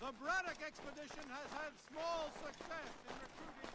The Braddock expedition has had small success in recruiting.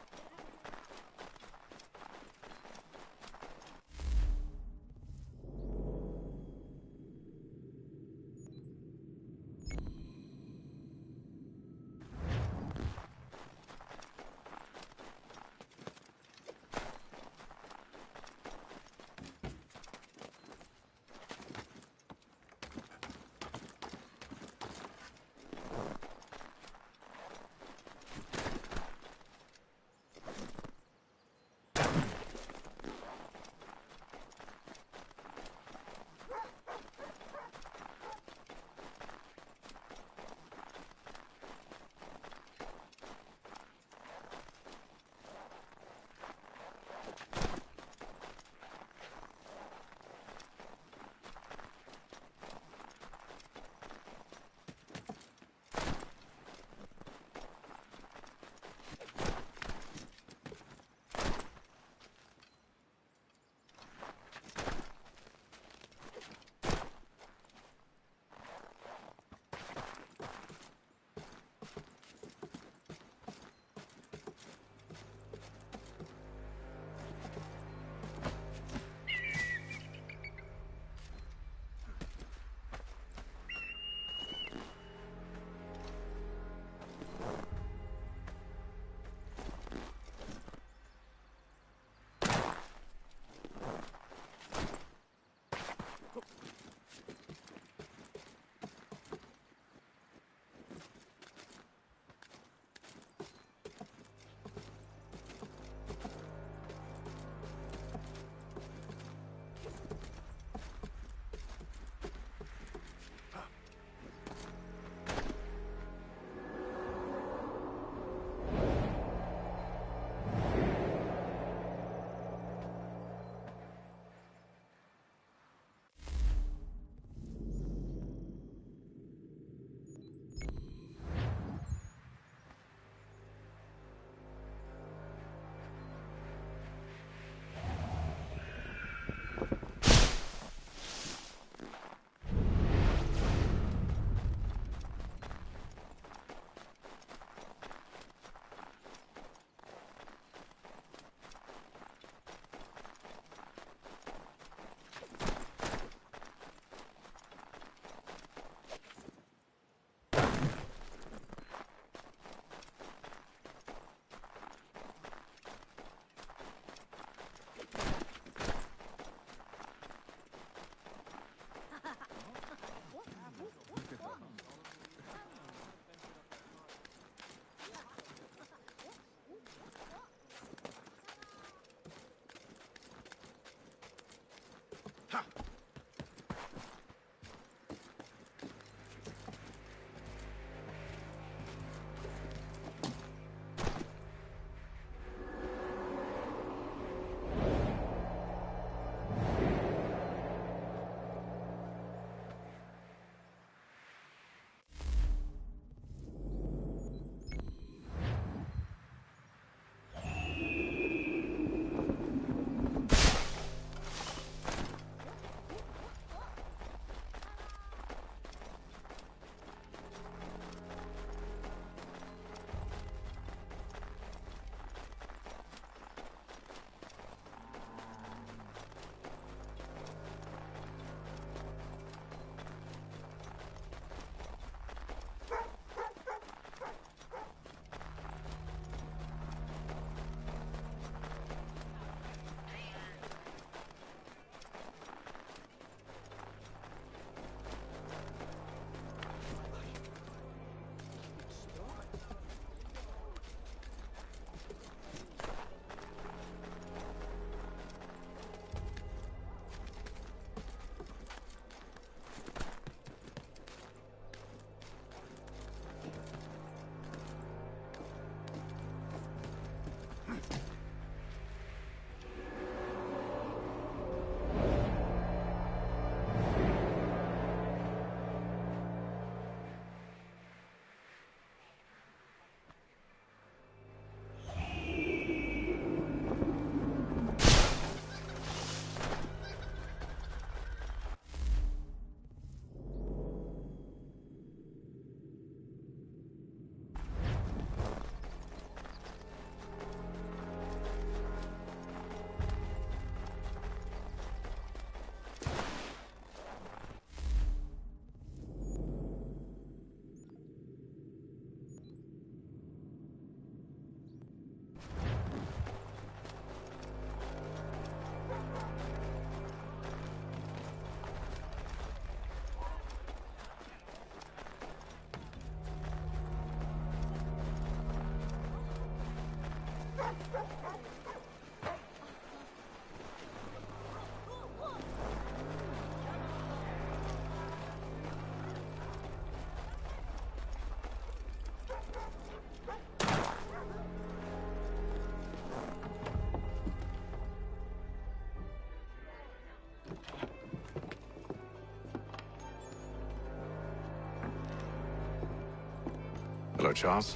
Hello, Charles.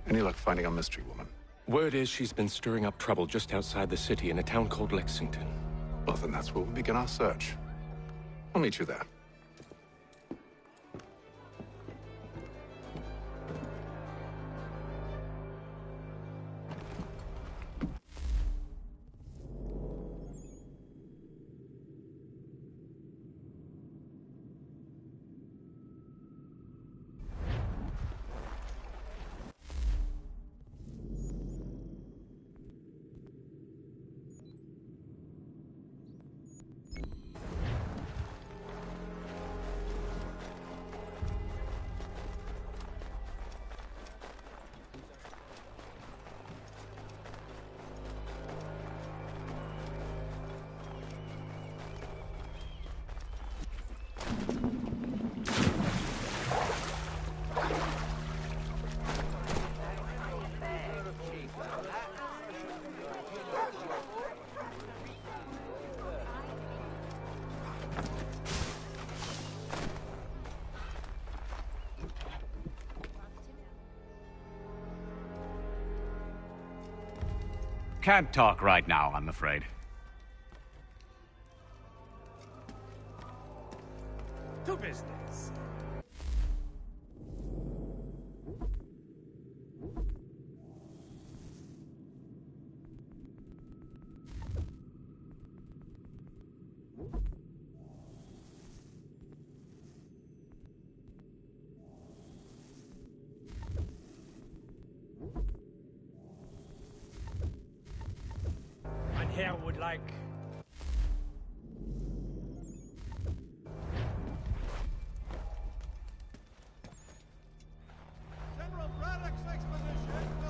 Any luck finding our mystery woman? Word is she's been stirring up trouble just outside the city in a town called Lexington. Well, then that's where we'll begin our search. I'll meet you there. Can't talk right now, I'm afraid. To business. Herr would like... General Braddock's expedition...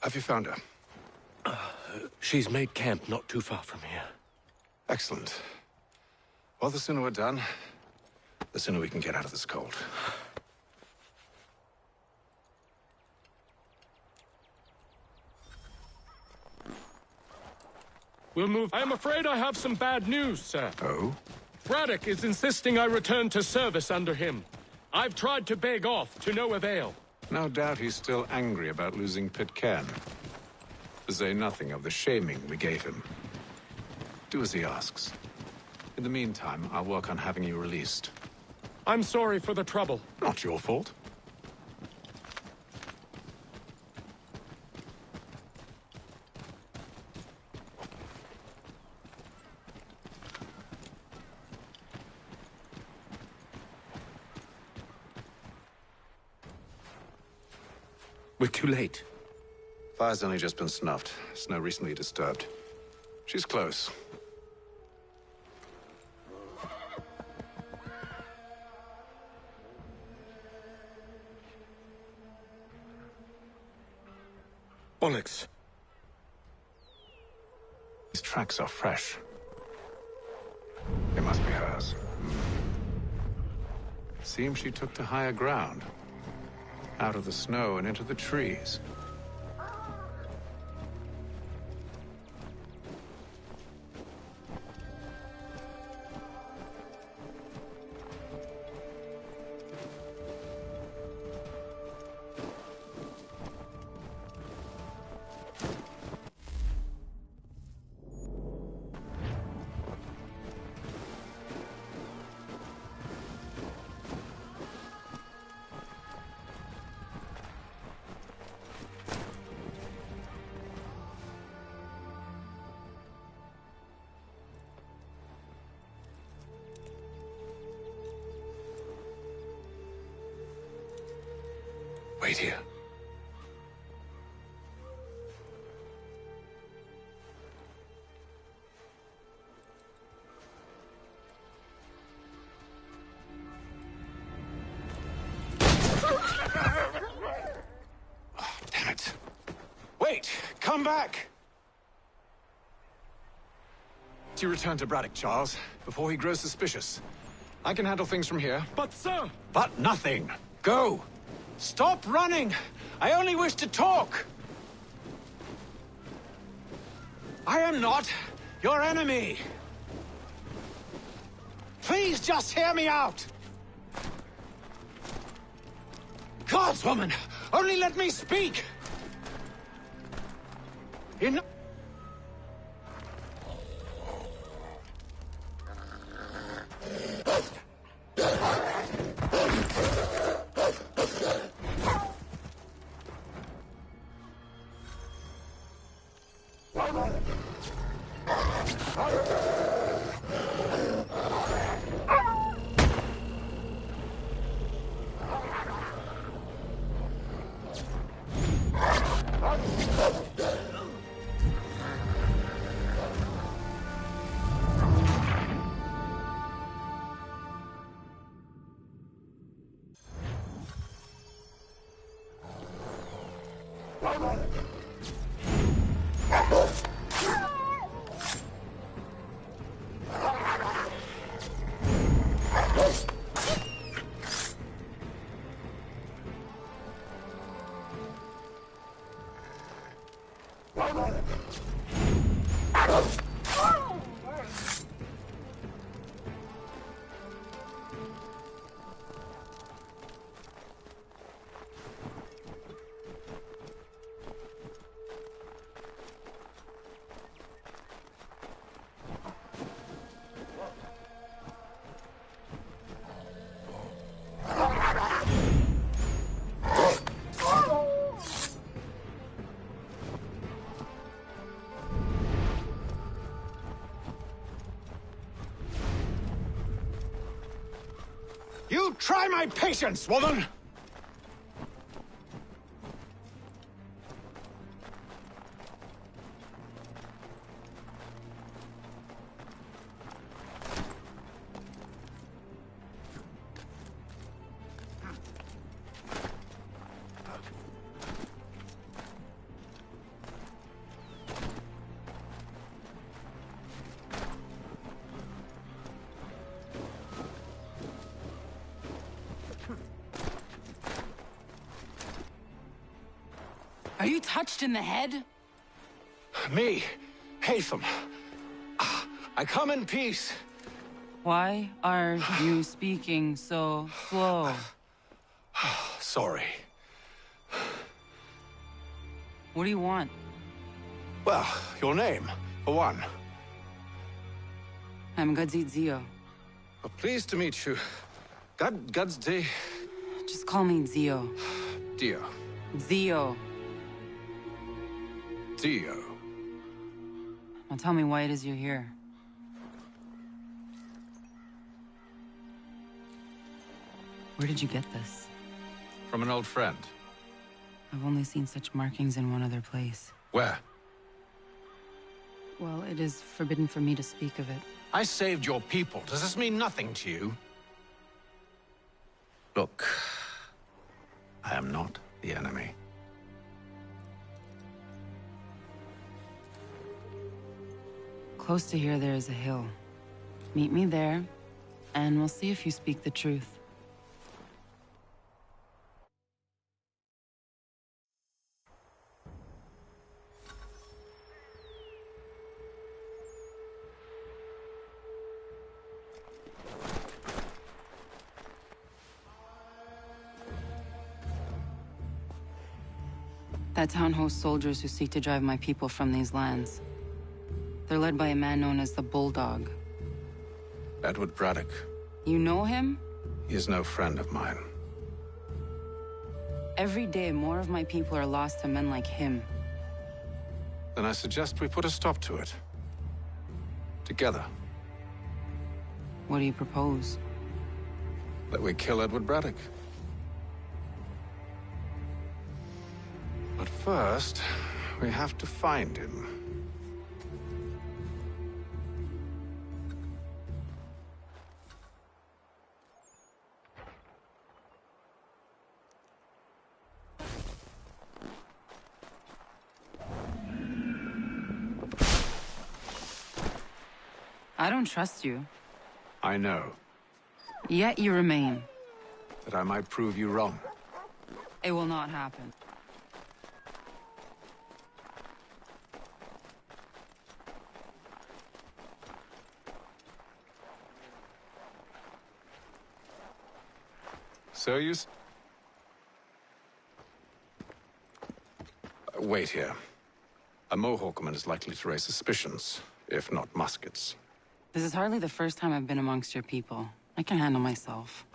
Have you found her? She's made camp not too far from here. Excellent. Well, the sooner we're done, the sooner we can get out of this cold. We'll move. I'm afraid I have some bad news, sir. Oh? Braddock is insisting I return to service under him. I've tried to beg off, to no avail. No doubt he's still angry about losing Pitcairn. To say nothing of the shaming we gave him. Do as he asks. In the meantime, I'll work on having you released. I'm sorry for the trouble. Not your fault. We're too late. Fire's only just been snuffed. Snow recently disturbed. She's close. Bollocks. These tracks are fresh. They must be hers. Seems she took to higher ground. Out of the snow and into the trees. Wait here. Oh, damn it. Wait! Come back! You return to Braddock, Charles, before he grows suspicious. I can handle things from here. But, sir! But nothing! Go! Stop running! I only wish to talk! I am not your enemy! Please just hear me out! Gods, woman! Only let me speak! In... You try my patience, woman! Are you touched in the head? Me, Hatham. I come in peace. Why are you speaking so slow? Sorry. What do you want? Well, your name, for one. I'm Gadzit Zio. Well, pleased to meet you. God's day. Just call me Zio. Dio. Zio. Dio. Now tell me why it is you're here. Where did you get this? From an old friend. I've only seen such markings in one other place. Where? Well, it is forbidden for me to speak of it. I saved your people. Does this mean nothing to you? Look, I am not the enemy. Close to here, there is a hill. Meet me there, and we'll see if you speak the truth. That town hosts soldiers who seek to drive my people from these lands. They're led by a man known as the Bulldog. Edward Braddock. You know him? He is no friend of mine. Every day, more of my people are lost to men like him. Then I suggest we put a stop to it. Together. What do you propose? That we kill Edward Braddock. But first, we have to find him. I don't trust you. I know. Yet you remain. That I might prove you wrong. It will not happen. So wait here. A Mohawkman is likely to raise suspicions, if not muskets. This is hardly the first time I've been amongst your people. I can handle myself.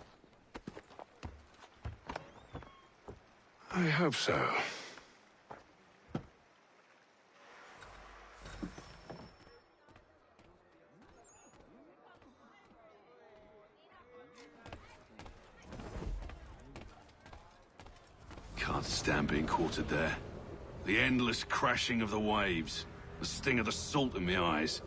I hope so. Can't stand being quartered there. The endless crashing of the waves, the sting of the salt in my eyes,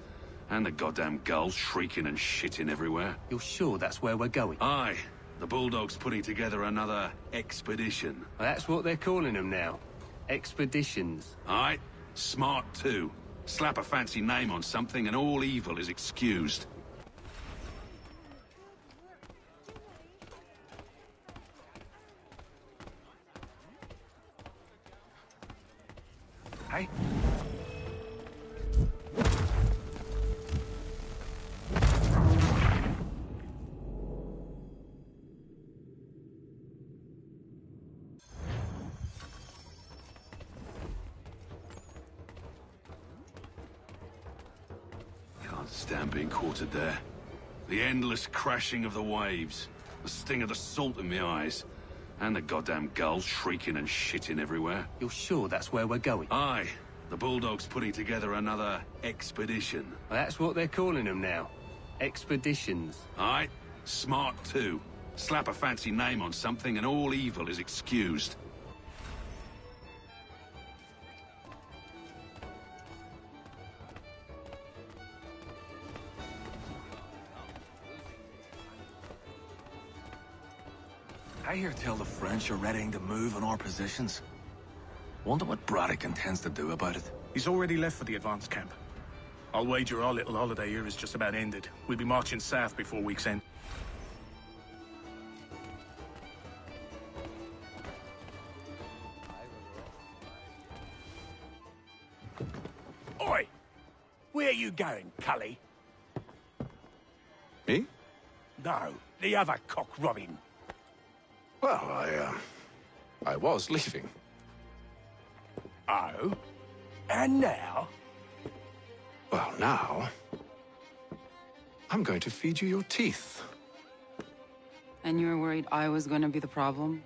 and the goddamn gulls shrieking and shitting everywhere. You're sure that's where we're going? Aye. The Bulldog's putting together another expedition. Well, that's what they're calling them now. Expeditions. Aye. Smart too. Slap a fancy name on something and all evil is excused. Hey? Can't stand being quartered there. The endless crashing of the waves, the sting of the salt in my eyes, and the goddamn gulls shrieking and shitting everywhere. You're sure that's where we're going? Aye. The Bulldog's putting together another expedition. Well, that's what they're calling them now. Expeditions. Aye. Smart too. Slap a fancy name on something and all evil is excused. I hear tell the French are readying to move on our positions. Wonder what Braddock intends to do about it. He's already left for the advanced camp. I'll wager our little holiday here is just about ended. We'll be marching south before week's end. Where you going, Cully? Me? No, the other cock Robin. Well, I was leaving. Oh? And now? Well, now... I'm going to feed you your teeth. And you were worried I was going to be the problem?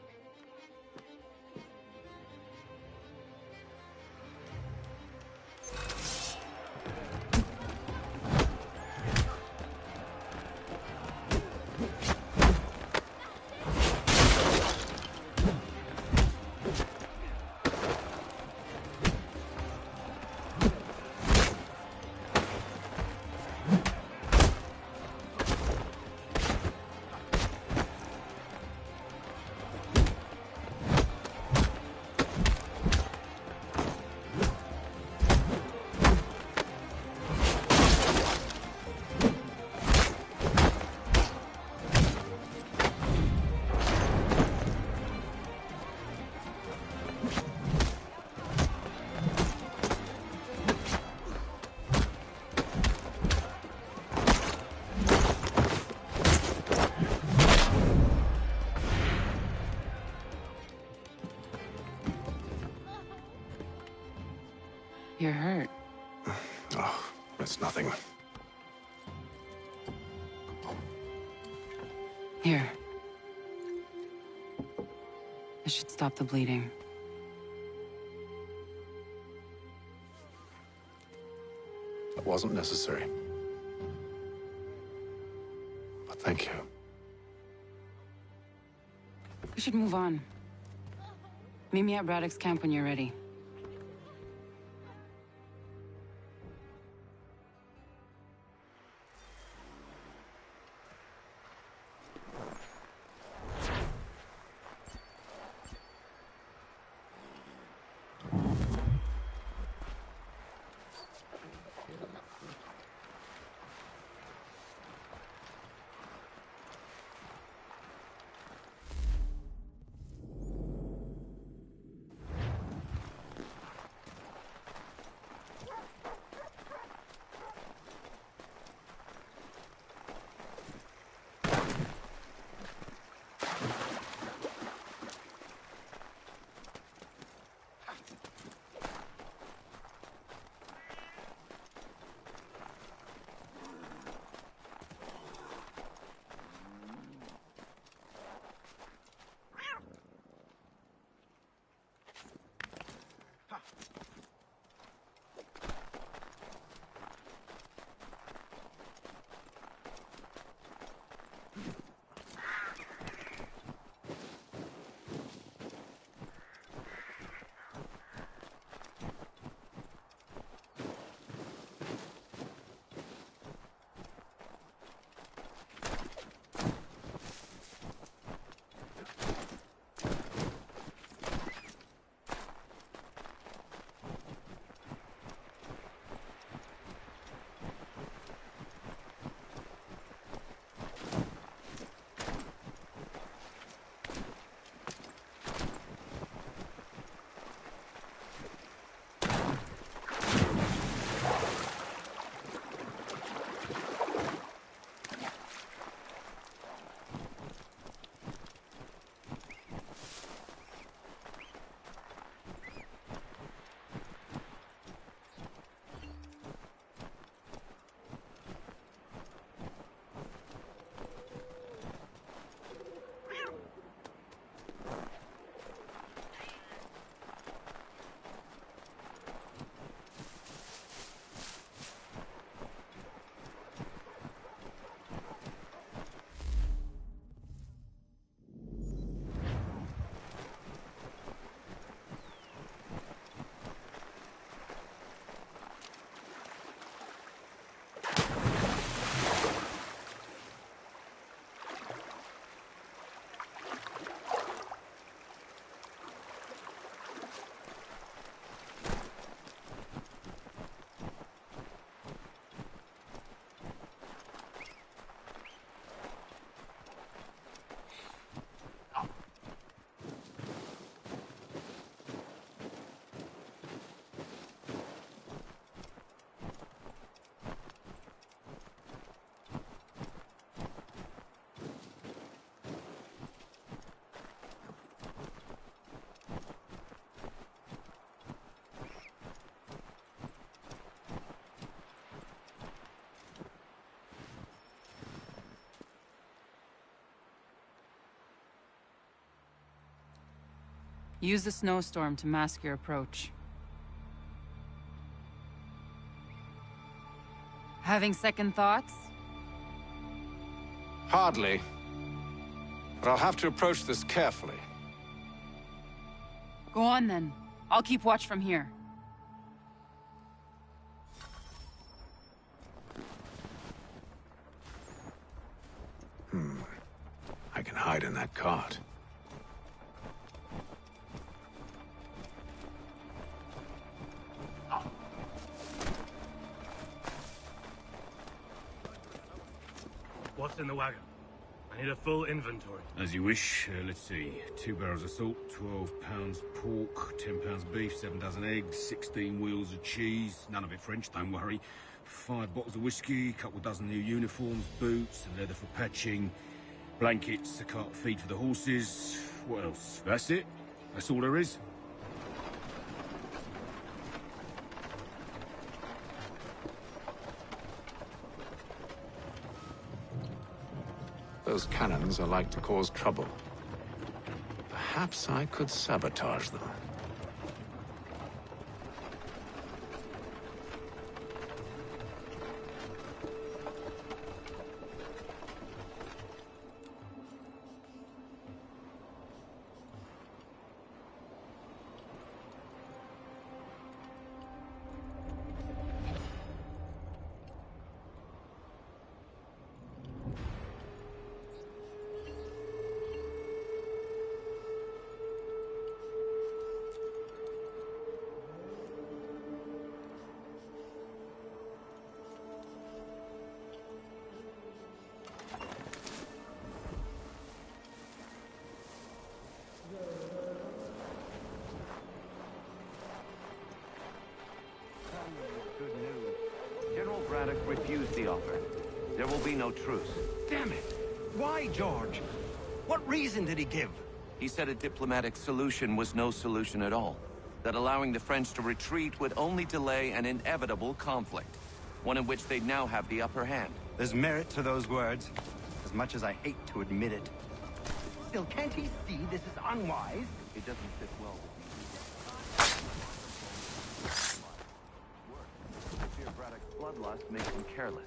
You're hurt. Oh, it's nothing. Here. This should stop the bleeding. It wasn't necessary. But thank you. We should move on. Meet me at Braddock's camp when you're ready. Use the snowstorm to mask your approach. Having second thoughts? Hardly. But I'll have to approach this carefully. Go on then. I'll keep watch from here. I can hide in that cart. What's in the wagon? I need a full inventory. As you wish. Let's see. 2 barrels of salt, 12 pounds pork, 10 pounds beef, 7 dozen eggs, 16 wheels of cheese. None of it French, don't worry. 5 bottles of whiskey, couple dozen new uniforms, boots, and leather for patching, blankets, a cart feed for the horses. What else? That's it. That's all there is. Those cannons are like to cause trouble. Perhaps I could sabotage them. Good news. General Braddock refused the offer. There will be no truce. Damn it! Why, George? What reason did he give? He said a diplomatic solution was no solution at all. That allowing the French to retreat would only delay an inevitable conflict. One in which they'd now have the upper hand. There's merit to those words, as much as I hate to admit it. Still, can't he see this is unwise? It doesn't fit well with me. Fear Braddock's bloodlust makes them careless.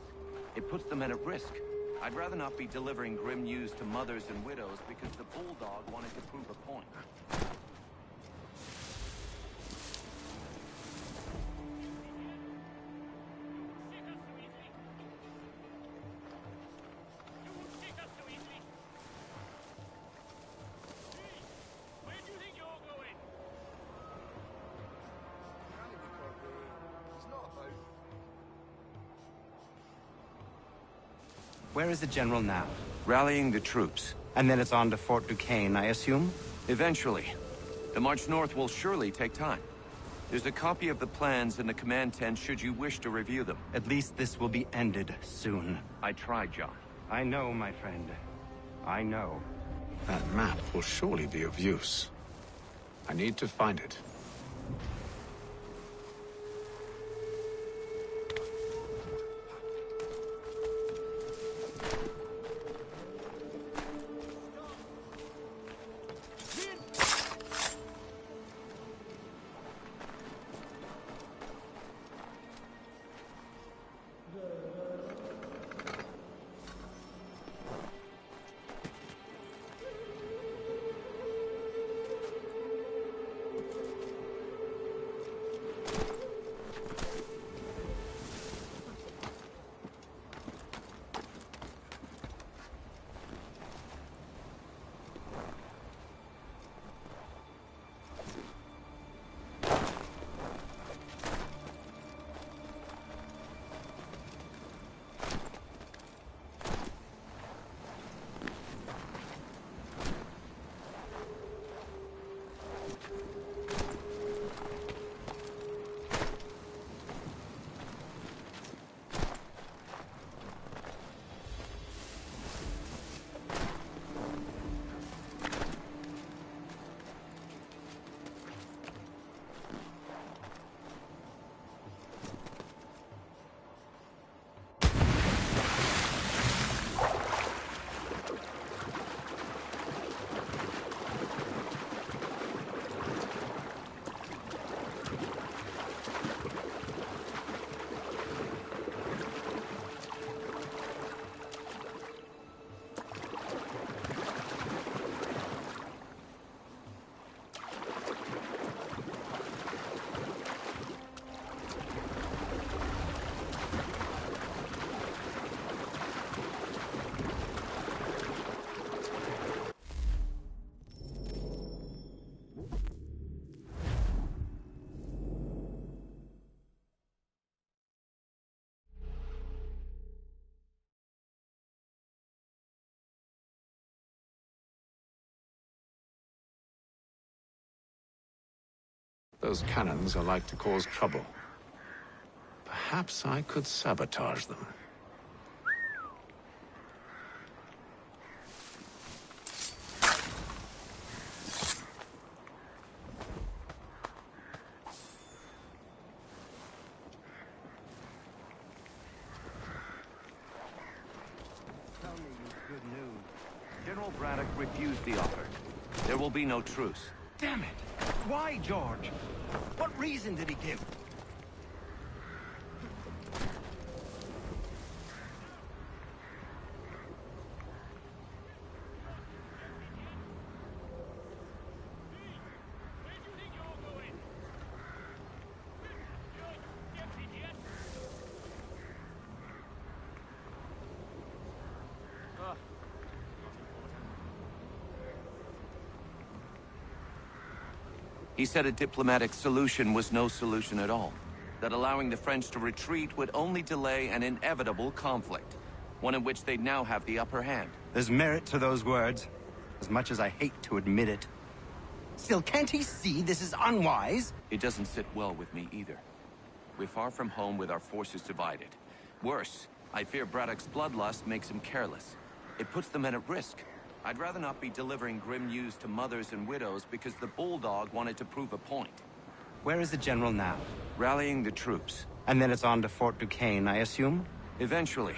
It puts the men at risk. I'd rather not be delivering grim news to mothers and widows because the bulldog wanted to prove a point. Where is the general now? Rallying the troops. And then it's on to Fort Duquesne, I assume? Eventually. The march north will surely take time. There's a copy of the plans in the command tent should you wish to review them. At least this will be ended soon. I tried, John. I know, my friend. I know. That map will surely be of use. I need to find it. Those cannons are like to cause trouble. Perhaps I could sabotage them. Tell me good news. General Braddock refused the offer. There will be no truce. Damn it! Why, George? What reason did he give? He said a diplomatic solution was no solution at all. That allowing the French to retreat would only delay an inevitable conflict. One in which they'd now have the upper hand. There's merit to those words, as much as I hate to admit it. Still, can't he see this is unwise? It doesn't sit well with me either. We're far from home with our forces divided. Worse, I fear Braddock's bloodlust makes him careless. It puts the men at risk. I'd rather not be delivering grim news to mothers and widows because the Bulldog wanted to prove a point. Where is the general now? Rallying the troops. And then it's on to Fort Duquesne, I assume? Eventually.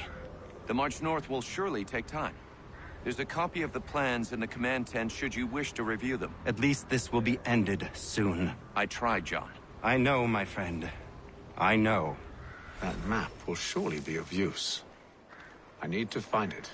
The march north will surely take time. There's a copy of the plans in the command tent should you wish to review them. At least this will be ended soon. I tried, John. I know, my friend. I know. That map will surely be of use. I need to find it.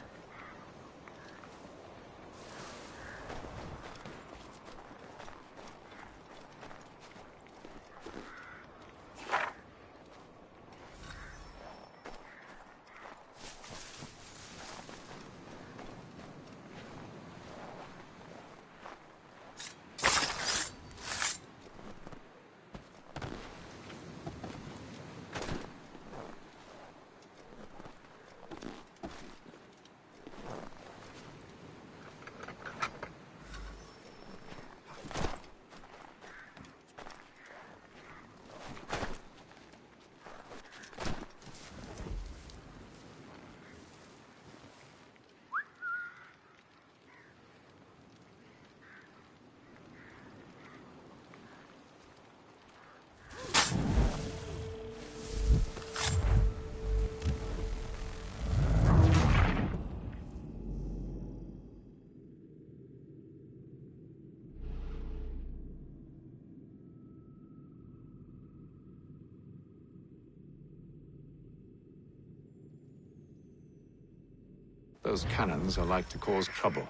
Those cannons are like to cause trouble.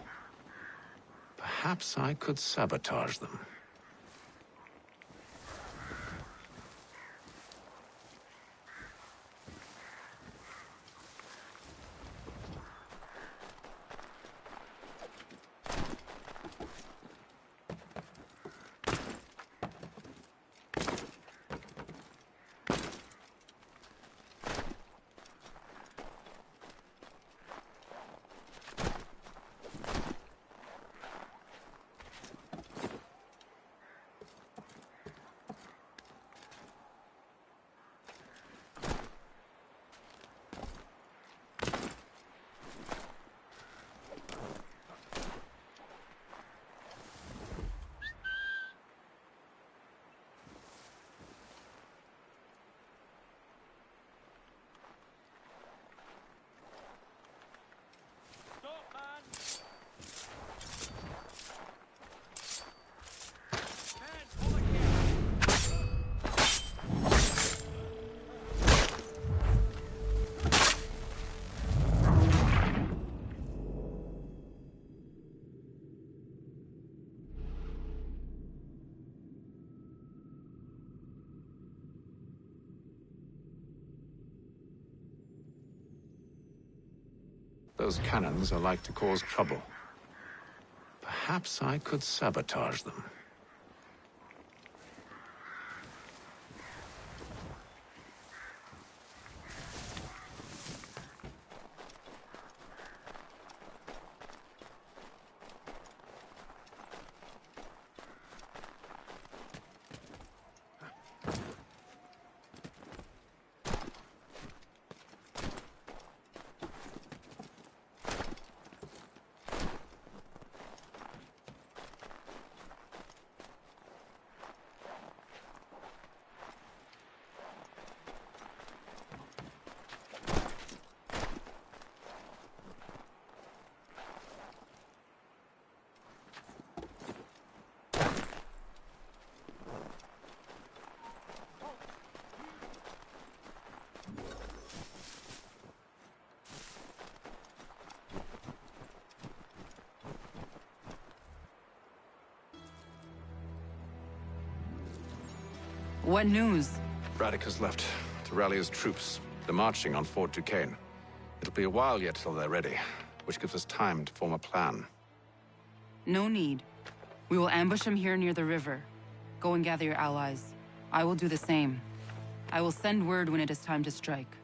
Perhaps I could sabotage them. Those cannons are like to cause trouble. Perhaps I could sabotage them. What news? Braddock has left to rally his troops. They're marching on Fort Duquesne. It'll be a while yet till they're ready, which gives us time to form a plan. No need. We will ambush him here near the river. Go and gather your allies. I will do the same. I will send word when it is time to strike.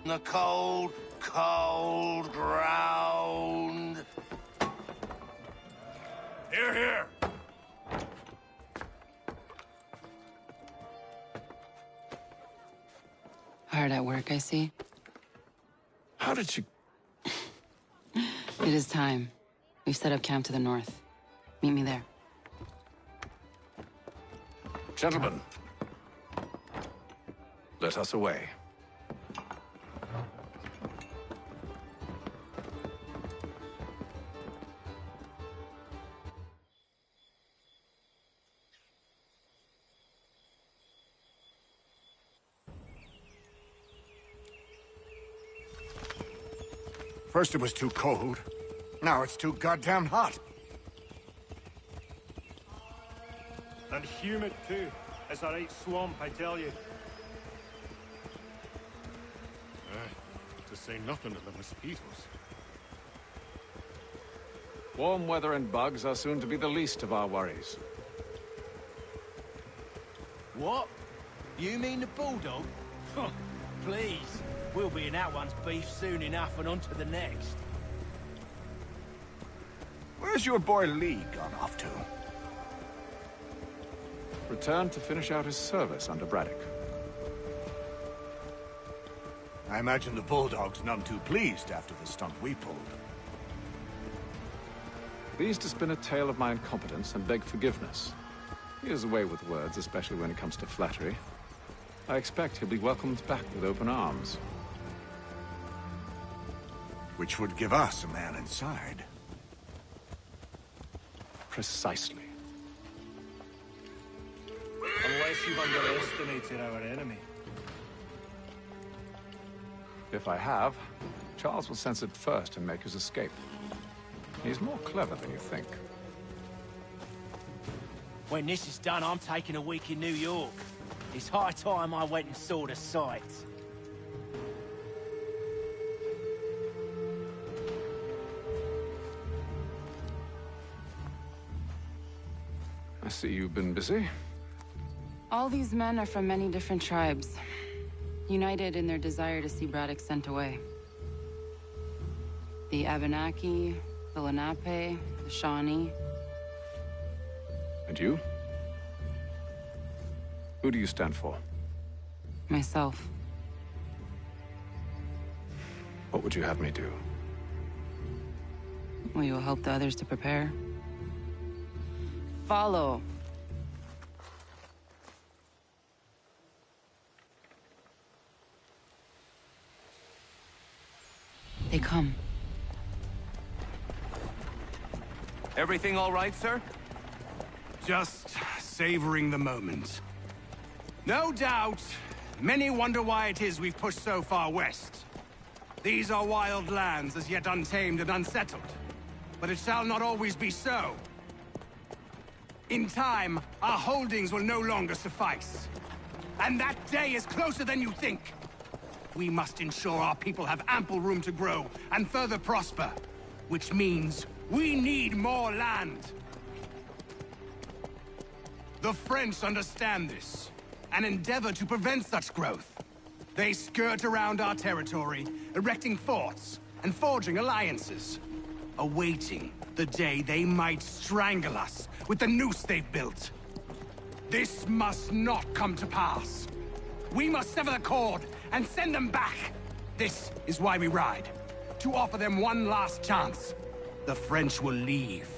The cold, cold ground. Here, here. Hard at work, I see. How did you... It is time. We've set up camp to the north. Meet me there. Gentlemen, let us away. First it was too cold. Now it's too goddamn hot. And humid too. It's a right swamp, I tell you. To say nothing of the mosquitoes. Warm weather and bugs are soon to be the least of our worries. What? You mean the bulldog? Please. We'll be in that one's beef soon enough and on to the next. Where's your boy Lee gone off to? Returned to finish out his service under Braddock. I imagine the Bulldog's none too pleased after the stunt we pulled. Pleased to spin a tale of my incompetence and beg forgiveness. He has a way with words, especially when it comes to flattery. I expect he'll be welcomed back with open arms. Which would give us a man inside. Precisely. Unless you've underestimated our enemy. If I have, Charles will sense it first and make his escape. He's more clever than you think. When this is done, I'm taking a week in New York. It's high time I went and saw the sights. I see you've been busy. All these men are from many different tribes, united in their desire to see Braddock sent away. The Abenaki, the Lenape, the Shawnee. And you? Who do you stand for? Myself. What would you have me do? Will you help the others to prepare? Follow. They come. Everything all right, sir? Just savoring the moment. No doubt, many wonder why it is we've pushed so far west. These are wild lands as yet untamed and unsettled. But it shall not always be so. In time, our holdings will no longer suffice. And that day is closer than you think. We must ensure our people have ample room to grow and further prosper. Which means we need more land. The French understand this, and endeavor to prevent such growth. They skirt around our territory, erecting forts and forging alliances, awaiting the day they might strangle us with the noose they've built. This must not come to pass. We must sever the cord and send them back. This is why we ride, to offer them one last chance. The French will leave,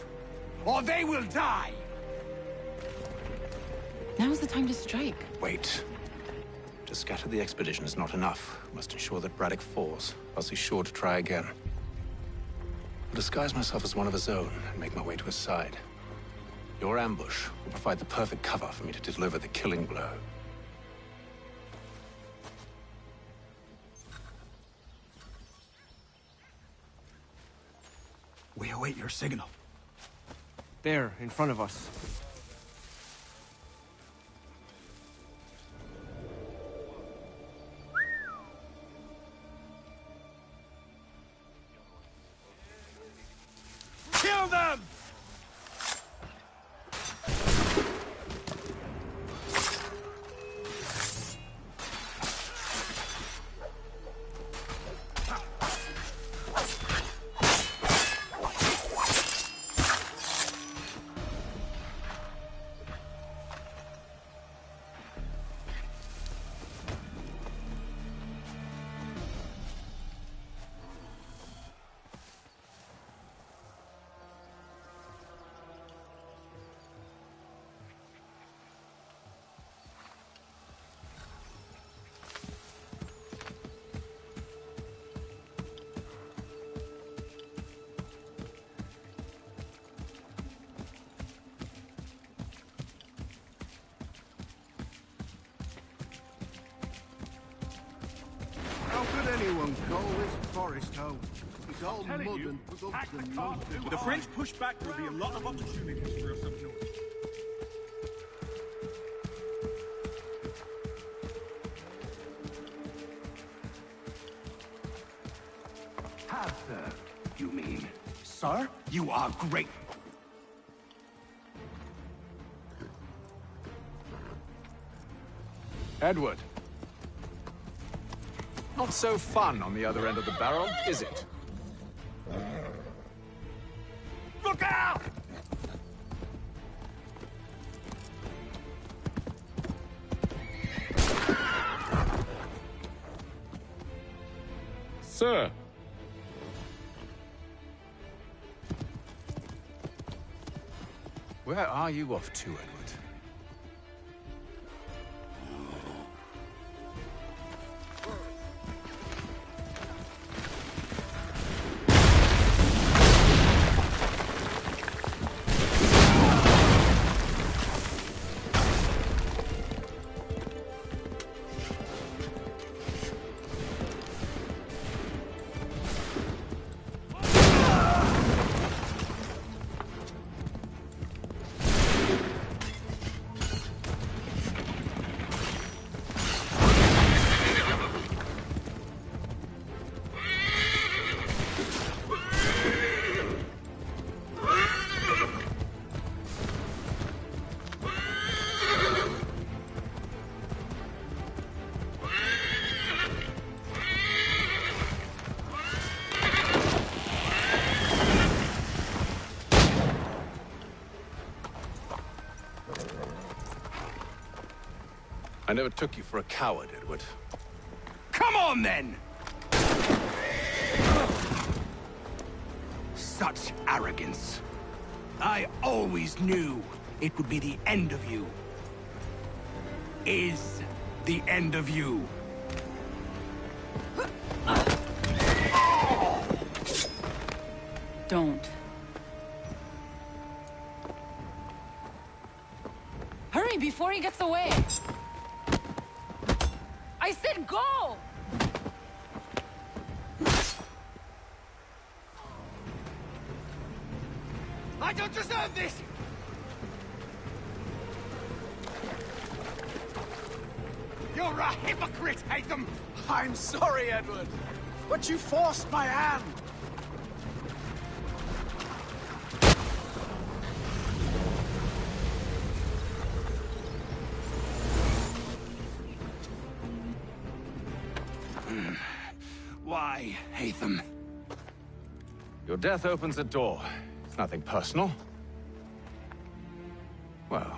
or they will die. Now's the time to strike. Wait. To scatter the expedition is not enough. We must ensure that Braddock falls, else he's sure to try again. I'll disguise myself as one of his own and make my way to his side. Your ambush will provide the perfect cover for me to deliver the killing blow. We await your signal. There, in front of us. Kill them! How could anyone call this forest home? It's all mud and thugs and nothing. With the French push back, there'll be a lot of opportunities for us up north. Have, sir, you mean? Sir, you are great. Edward. Not so fun on the other end of the barrel, is it? Look out! Sir. Where are you off to, Edward? I never took you for a coward, Edward. Come on, then! Such arrogance. I always knew it would be the end of you. Is the end of you. Don't. Hurry before he gets away! I said go! I don't deserve this! You're a hypocrite, Hatham! I'm sorry, Edward, but you forced my hand. Why, Hatham? Your death opens a door. It's nothing personal. Well,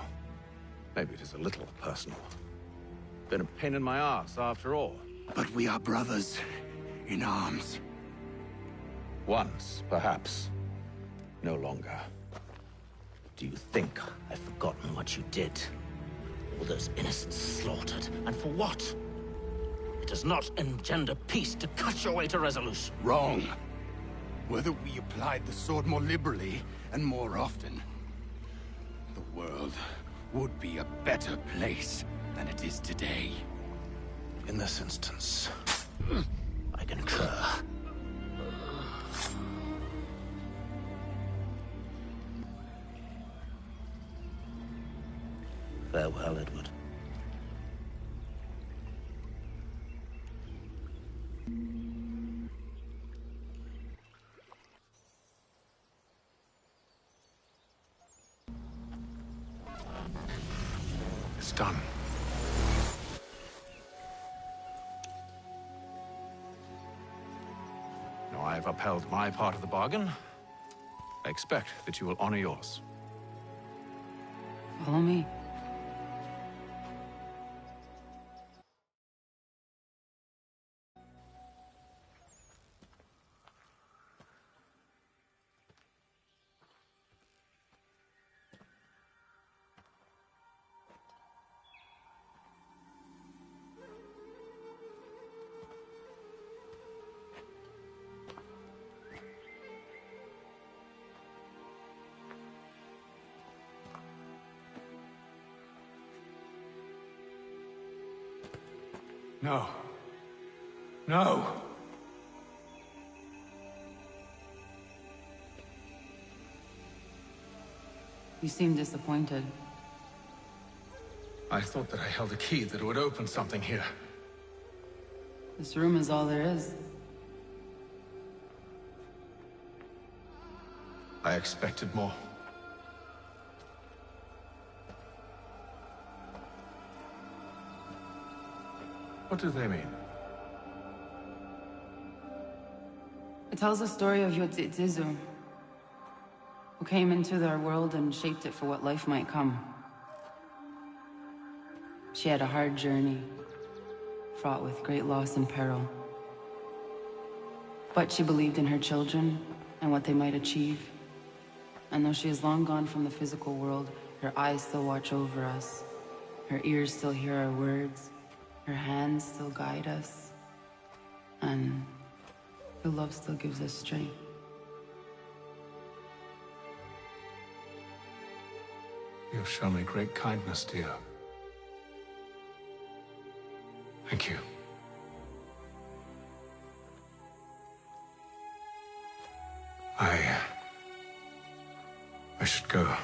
maybe it is a little personal. Been a pain in my ass, after all. But we are brothers in arms. Once, perhaps. No longer. Do you think I've forgotten what you did? All those innocents slaughtered, and for what? It does not engender peace to cut your way to resolution. Wrong. Whether we applied the sword more liberally and more often, the world would be a better place than it is today. In this instance, I concur. Farewell, Edward. It's done. Now I've upheld my part of the bargain. I expect that you will honor yours. Follow me. No. No! You seem disappointed. I thought that I held a key that would open something here. This room is all there is. I expected more. What do they mean? It tells the story of Yotzitzizu, who came into their world and shaped it for what life might come. She had a hard journey, fraught with great loss and peril. But she believed in her children and what they might achieve. And though she is long gone from the physical world, her eyes still watch over us. Her ears still hear our words. Her hands still guide us. And her love still gives us strength. You have shown me great kindness, dear. Thank you. I should go.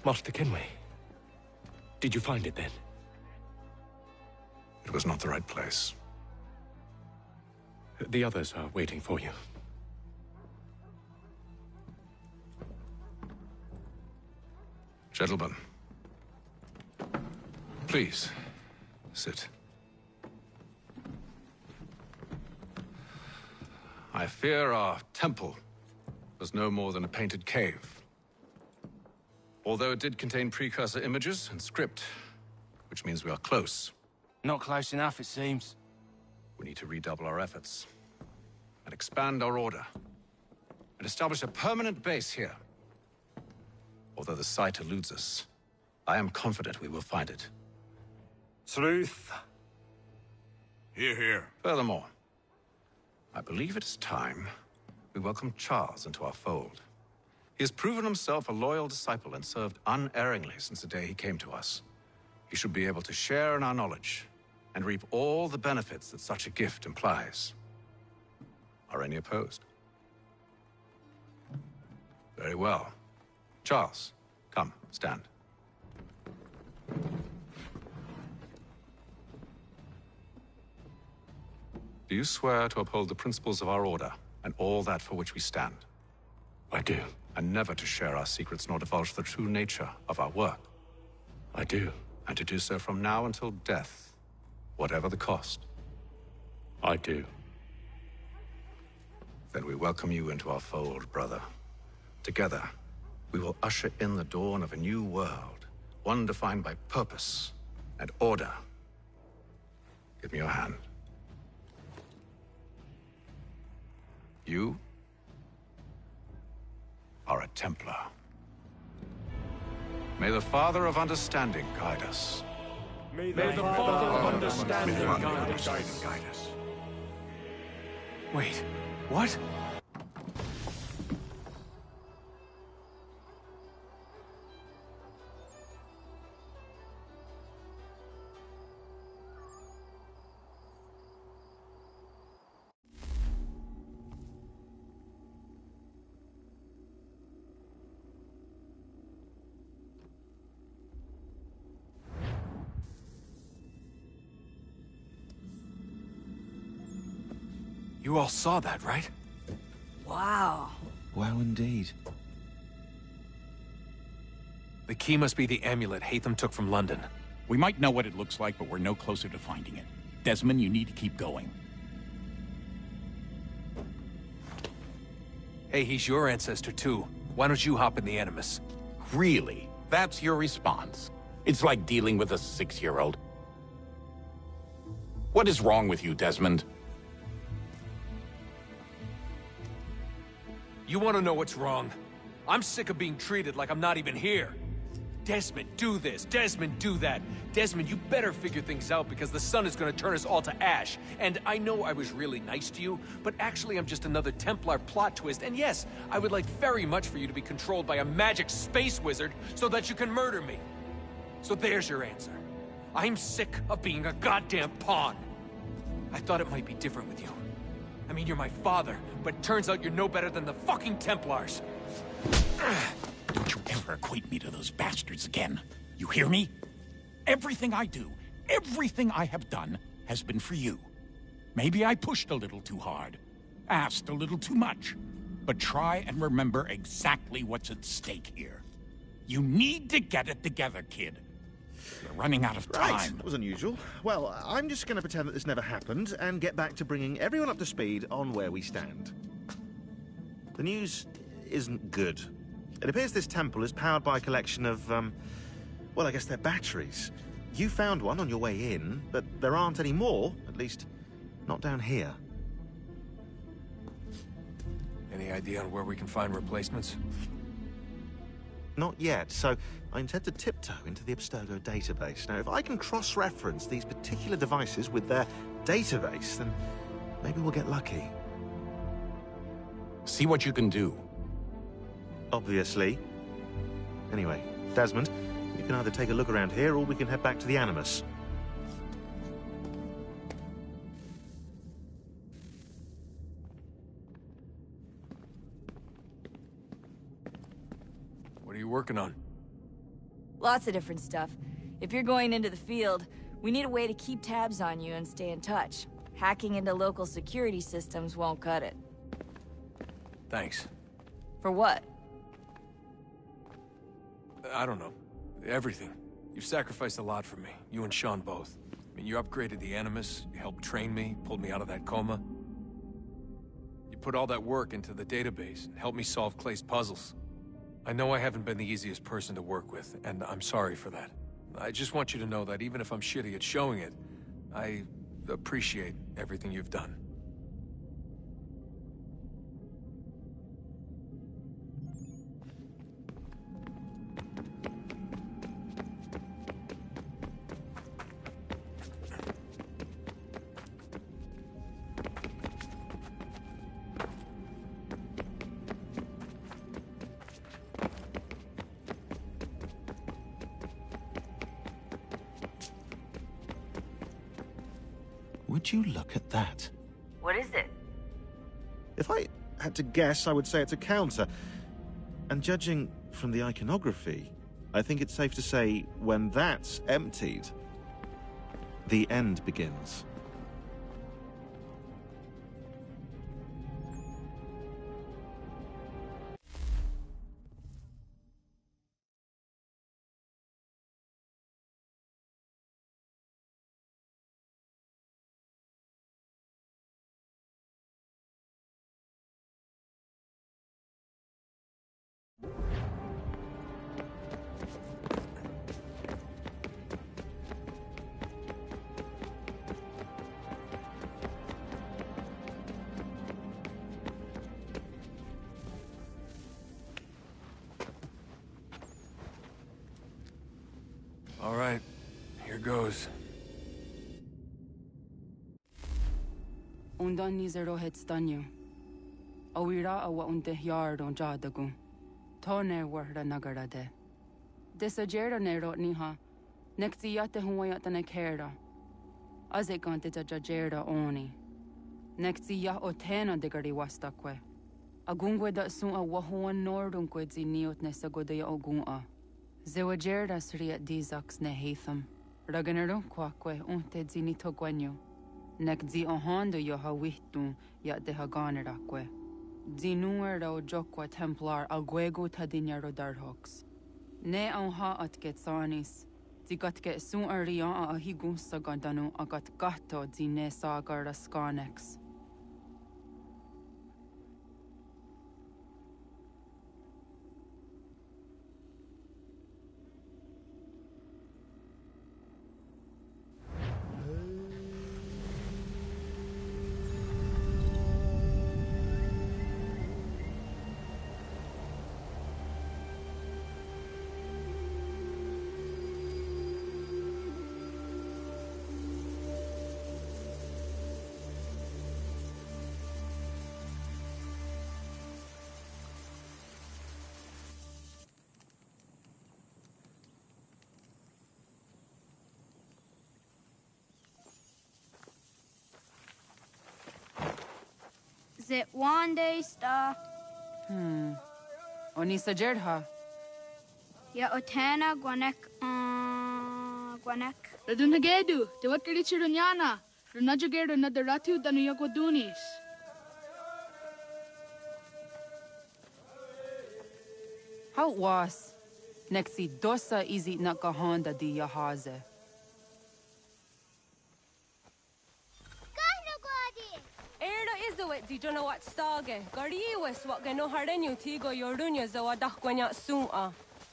Master Kenway. Did you find it then? It was not the right place. The others are waiting for you. Gentlemen, please, sit. I fear our temple was no more than a painted cave. Although it did contain precursor images and script, which means we are close. Not close enough, it seems. We need to redouble our efforts and expand our order and establish a permanent base here. Although the site eludes us, I am confident we will find it. Truth. Hear, hear. Furthermore, I believe it is time we welcome Charles into our fold. He has proven himself a loyal disciple and served unerringly since the day he came to us. He should be able to share in our knowledge and reap all the benefits that such a gift implies. Are any opposed? Very well. Charles, come, stand. Do you swear to uphold the principles of our order and all that for which we stand? I do. And never to share our secrets nor divulge the true nature of our work? I do. And to do so from now until death, whatever the cost? I do. Then we welcome you into our fold, brother. Together, we will usher in the dawn of a new world, one defined by purpose and order. Give me your hand. You are a Templar. May the Father of Understanding guide us. May the Father of Understanding guide us. Wait, what? You all saw that, right? Wow. Wow, indeed. The key must be the amulet Hatham took from London. We might know what it looks like, but we're no closer to finding it. Desmond, you need to keep going. Hey, he's your ancestor too. Why don't you hop in the Animus? Really? That's your response? It's like dealing with a 6-year-old. What is wrong with you, Desmond? You want to know what's wrong? I'm sick of being treated like I'm not even here. Desmond, do this. Desmond, do that. Desmond, you better figure things out because the sun is going to turn us all to ash. And I know I was really nice to you, but actually I'm just another Templar plot twist. And yes, I would like very much for you to be controlled by a magic space wizard so that you can murder me. So there's your answer. I'm sick of being a goddamn pawn. I thought it might be different with you. I mean, you're my father, but turns out you're no better than the fucking Templars. Don't you ever equate me to those bastards again. You hear me? Everything I do, everything I have done, has been for you. Maybe I pushed a little too hard, asked a little too much, but try and remember exactly what's at stake here. You need to get it together, kid. You're running out of time. Right, that was unusual. Well, I'm just going to pretend that this never happened and get back to bringing everyone up to speed on where we stand. The news isn't good. It appears this temple is powered by a collection of, well, I guess they're batteries. You found one on your way in, but there aren't any more, at least not down here. Any idea on where we can find replacements? Not yet, so I intend to tiptoe into the Abstergo database. Now, if I can cross-reference these particular devices with their database, then maybe we'll get lucky. See what you can do. Obviously. Anyway, Desmond, you can either take a look around here or we can head back to the Animus. What are you working on? Lots of different stuff. If you're going into the field, we need a way to keep tabs on you and stay in touch. Hacking into local security systems won't cut it. Thanks. For what? I don't know. Everything. You've sacrificed a lot for me. You and Sean both. I mean, you upgraded the Animus, you helped train me, pulled me out of that coma. You put all that work into the database and helped me solve Clay's puzzles. I know I haven't been the easiest person to work with, and I'm sorry for that. I just want you to know that even if I'm shitty at showing it, I appreciate everything you've done. Would you look at that? What is it? If I had to guess, I would say it's a counter. And judging from the iconography, I think it's safe to say when that's emptied, the end begins. All right, here goes. Undan ni zero het stanyu. Awira awa unte yard on jadagun. Tone warda nagara de. Desajera nero niha. Nekti yate huwayat ne kera. Azekante jajera oni. Nekti ya otena degari wastakwe. Agungwe da sun a wahuan nordunque zi niot nesagodea ogun'a. Zewajerda sriat dizax ne hatham. Raganero quaque unte zinito guenyo. Nek zi ohando yo hawihtun yat de haganeraque. Zinuero jokwa templar alguego tadinyaro darhox. Ne ha at getsanis. Zigatke sun arian a higunsa gandanu agat gato zine sagar skanex. Is it one day star? Onisa Jerdha. Ya Otana Gwanek Gwanek. Radunagedu, te wakarichi Runyana, Runajagedu Nadaratu Danuyagodunis. How was? Nexi dosa izi nakahonda di yahaze. Di don't what stage. Gariwes what gano harenu tigo yorunya zawa dahquanya suma.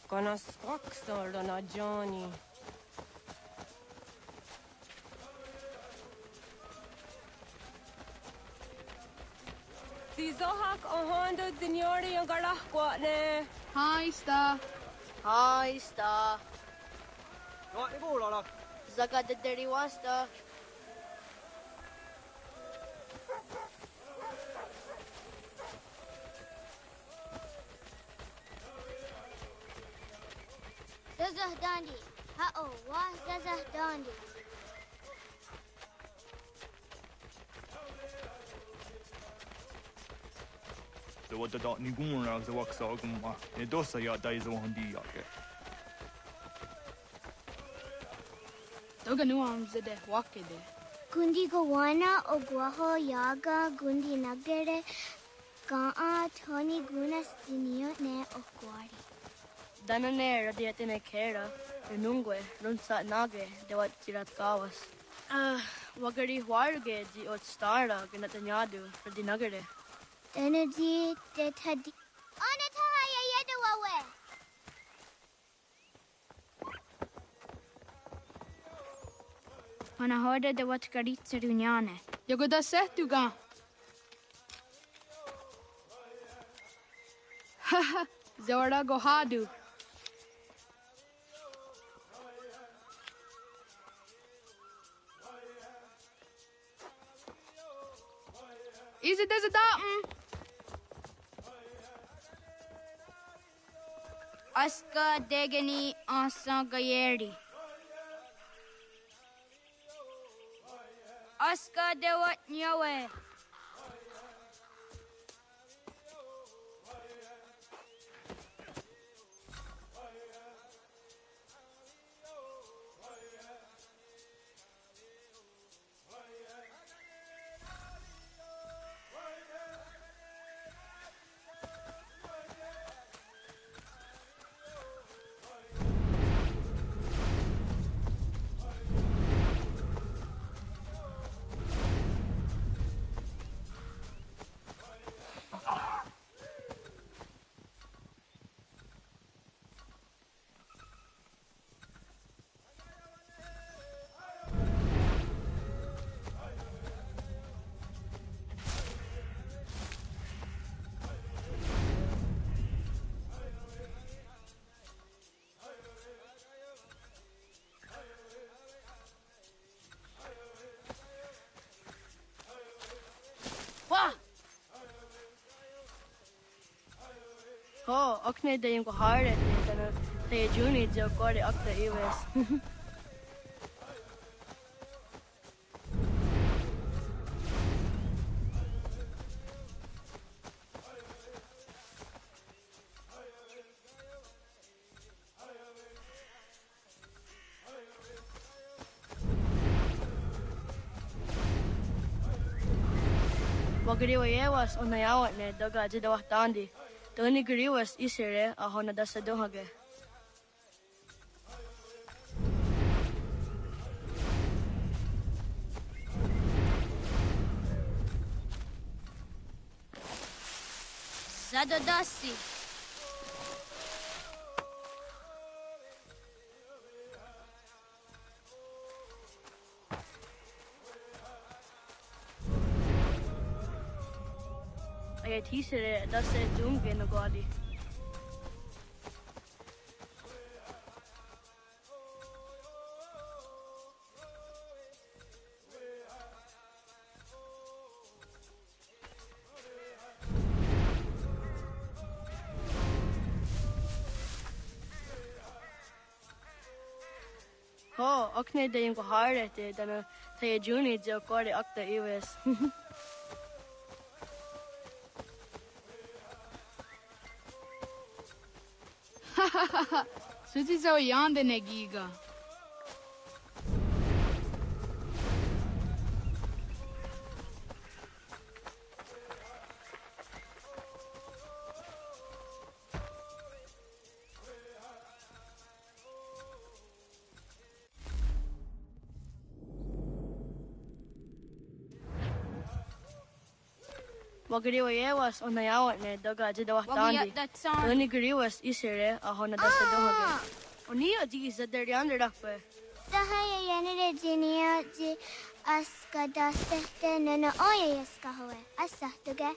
Gonna squaxor on a Johnny. Zizohak ohando signori and garahquatne. Hi, Star. Hi, Star. Right, the ball on. Zaga the dirty wasta. Zazah Dandi. Ha-oh, wah Zazah Dandi. So what the dot ni gun ra za wak sa gun ma. Ne dosa ya dai zo handi ya ke. Toga nuam zede wakede. Gundi Gawana Oguaho Yaga Gundi Nagere Gaa Tony Gunas Dinio Ne Okwari. Danane radiatine kera, renungue, runsa nage, dewat tirat kawas. Wagari warge di ot stara ganatanyadu, radinagere. Energy de Tadi. Anatara Yedawawe. Manahoda de wat karitsa runyane. Yogoda setuga. Haha, Zora Gohadu. Easy does it Aska Degani Asa Gayeri. Aska Dewat Nyawe. Oh, okne de yung kohare te juni jo kore akta iwes. Wagriwa yewas onayawat ne doga jidawah tandi. Tony Griwas isere ahona dasadohage. Zadodasi. Ayat hisere dasa dumge no gadi. Oh, okne de yung kohare te dana te juni jo kore akta iwes. Suzi zo yande negiga. Wagriwa yewas onayawat ne doga jidawah tandi. Tony Griwas isere ahona dasadohage. Oniyo ji zadarian rakpe. Dahaya yanere jinia ji aska dasete nana oya yaska hoe. Asa tuge.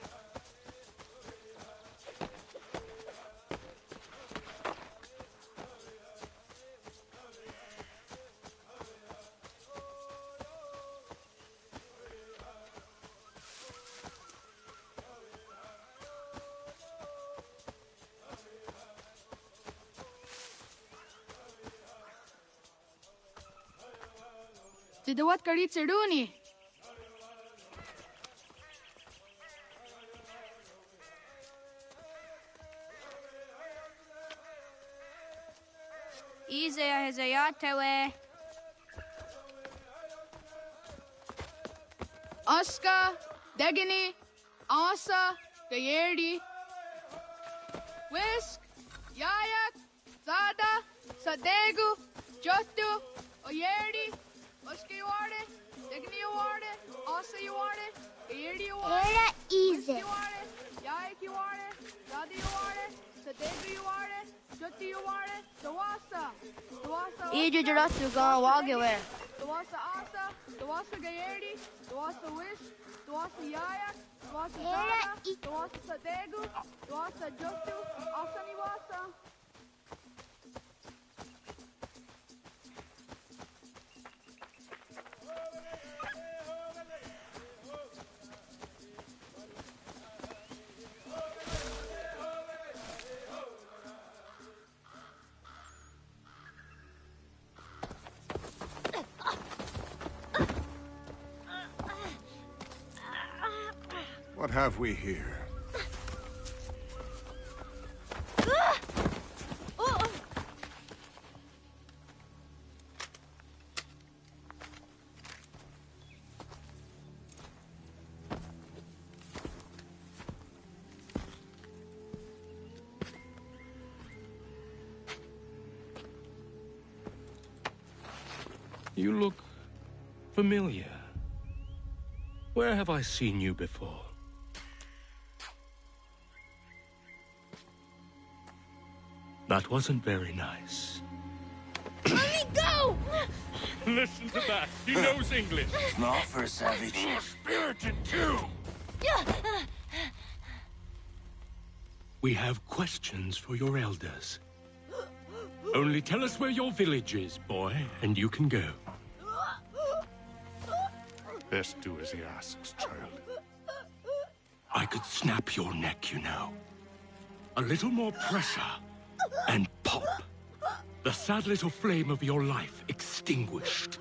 Jidawat karit seduni. Ize hezayat tewe. Aska, Degani, Asa, Gayerdi, Whisk, Yayak, Zada, Sadegu, Jotu, Oyerdi, Uska Yuarde, Degani Yuarde, Asa Yuarde, Gayerdi Yuarde, Era easy. Yayak Yuarde, Zada Yuarde, Sadegu Yuarde, Jotu Yuarde, Dawasa. Ijo Jaratu gone walk away. Dawasa Asa, Dawasa Gayerdi, Dawasa Wish, Dawasa Yayak, Dawasa Zara, Dawasa Sadegu, Dawasa Jotu, Asa Niwasa. What have we here? You look familiar. Where have I seen you before? That wasn't very nice. Let me go! Listen to that. He knows English. Small for a savage. Spirited too. We have questions for your elders. Only tell us where your village is, boy, and you can go. Best do as he asks, child. I could snap your neck, you know. A little more pressure, and pop. The sad little flame of your life extinguished.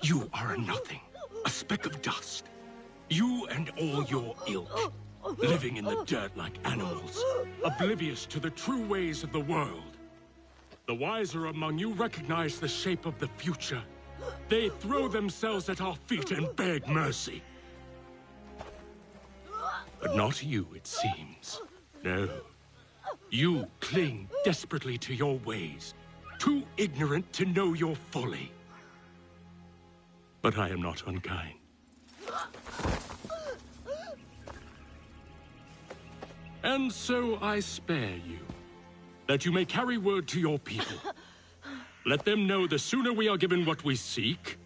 You are a nothing, a speck of dust. You and all your ilk, living in the dirt like animals, oblivious to the true ways of the world. The wiser among you recognize the shape of the future. They throw themselves at our feet and beg mercy. But not you, it seems. No. You cling desperately to your ways, too ignorant to know your folly. But I am not unkind. And so I spare you, that you may carry word to your people. Let them know the sooner we are given what we seek,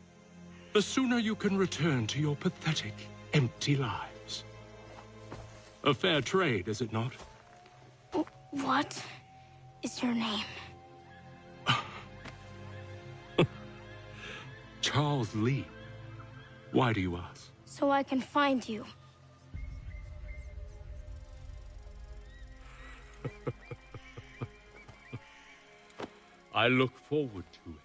the sooner you can return to your pathetic, empty lives. A fair trade, is it not? What is your name? Charles Lee. Why do you ask? So I can find you. I look forward to it.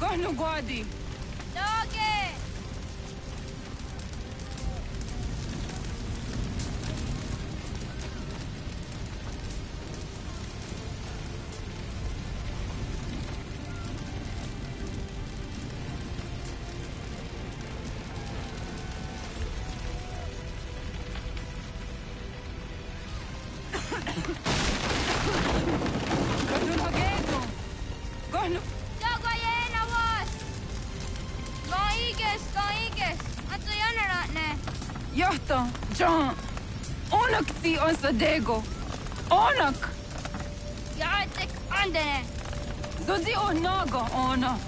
Gano guadi. Doge! Johto, John. Onak ti on Sadego. Onak. Jaatek andene. Zodi onago ona.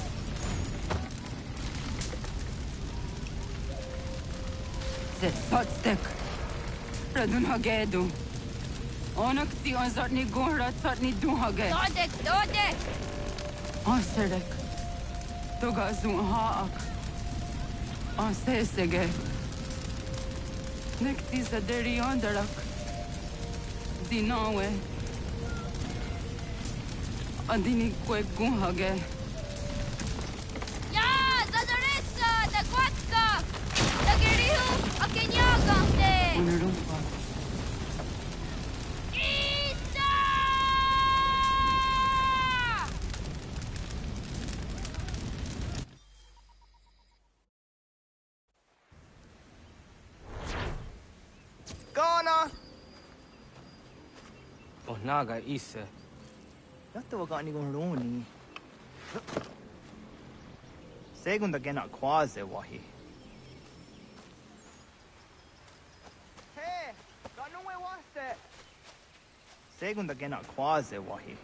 Zet potstek. Radun hagedu. Onak ti on zatni gonra tatni duhage. Dodek. Aserek. Toga zun haak. Asesege. Nekti sa deri ondarak. Dinawe. Adini kwe gunhage. Ya, Zazaressa, da Quatka, da Gerihu, a Kenyaga, de. Onarumpa. Naga Issa. Yato got any roni. Segunda gena quase wahi. Hey, got no way was that. Segunda gena quase wahi.